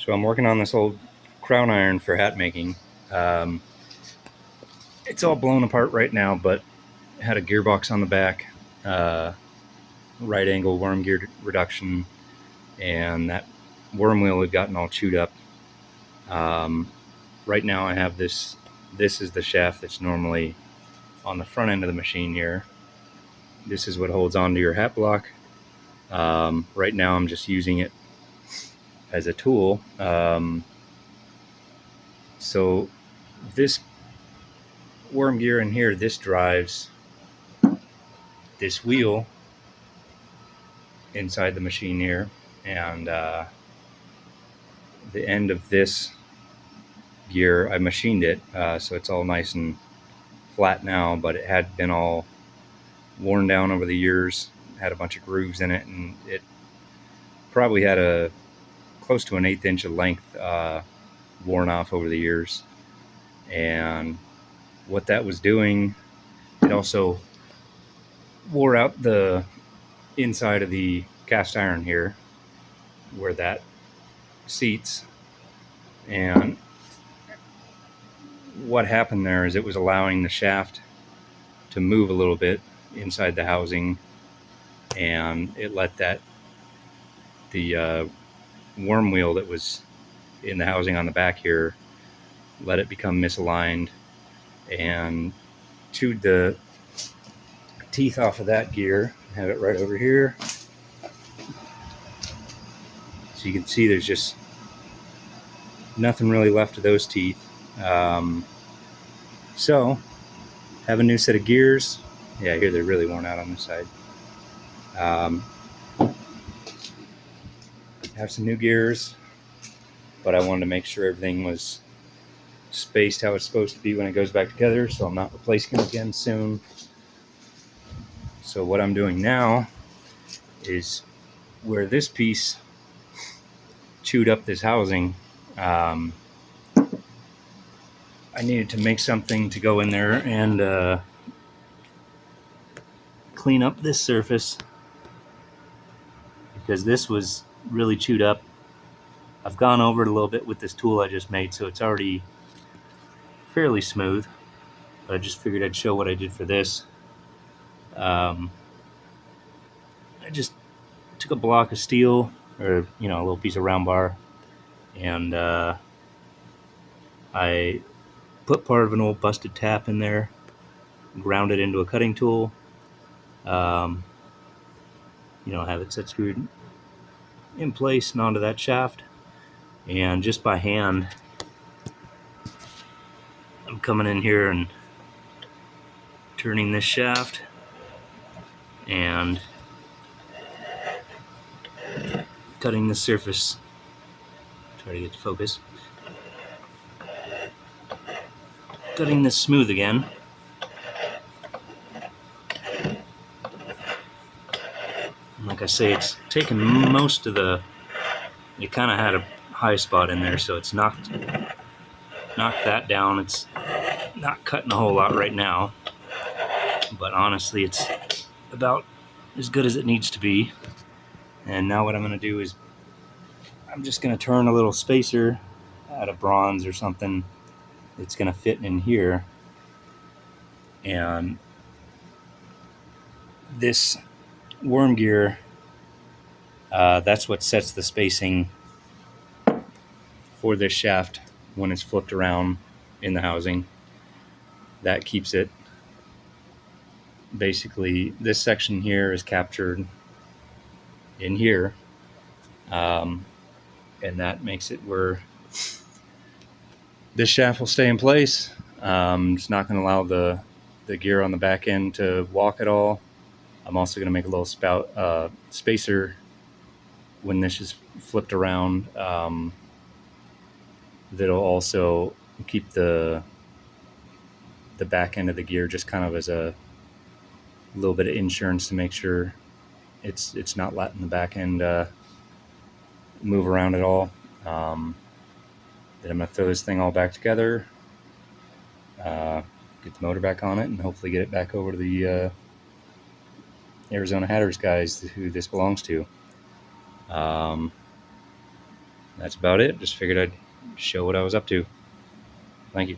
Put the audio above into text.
So I'm working on this old crown iron for hat making. Um, it's all blown apart right now, but it had a gearbox on the back, right angle worm gear reduction, and that worm wheel had gotten all chewed up. Right now I have this. This is the shaft that's normally on the front end of the machine here. This is what holds onto your hat block. Right now I'm just using it as a tool. So this worm gear in here, this drives this wheel inside the machine here, and the end of this gear, I machined it, so it's all nice and flat now, but it had been all worn down over the years, had a bunch of grooves in it, and it probably had a close to an 1/8 inch of length worn off over the years. And what that was doing, it also wore out the inside of the cast iron here where that seats. And what happened there is it was allowing the shaft to move a little bit inside the housing, and it let the worm wheel that was in the housing on the back here, let it become misaligned and chewed the teeth off of that gear. I have it right over here, so you can see there's just nothing really left of those teeth. So have a new set of gears. Yeah, here they're really worn out on this side. Have some new gears, but I wanted to make sure everything was spaced how it's supposed to be when it goes back together, so I'm not replacing it again soon. So what I'm doing now is where this piece chewed up this housing, I needed to make something to go in there and clean up this surface, because this was really chewed up. I've gone over it a little bit with this tool I just made, so it's already fairly smooth, but I just figured I'd show what I did for this. I just took a block of steel, or a little piece of round bar, and I put part of an old busted tap in there, ground it into a cutting tool, have it set screwed in place and onto that shaft, and just by hand I'm coming in here and turning this shaft and cutting the surface. Try to get to focus. Cutting this smooth again. And like I say, it's taken most of it kind of had a high spot in there, so it's knocked that down. It's not cutting a whole lot right now, but honestly it's about as good as it needs to be. And now what I'm going to do is I'm just going to turn a little spacer out of bronze or something that's going to fit in here, and this worm gear, that's what sets the spacing for this shaft when it's flipped around in the housing. That keeps it, basically this section here is captured in here, and that makes it where this shaft will stay in place. It's not going to allow the gear on the back end to walk at all. I'm also going to make a little spacer when this is flipped around, that'll also keep the back end of the gear just kind of as a little bit of insurance to make sure it's not letting the back end move around at all. Then I'm going to throw this thing all back together, get the motor back on it, and hopefully get it back over to the Arizona Hatters guys who this belongs to. That's about it. Just figured I'd show what I was up to. Thank you.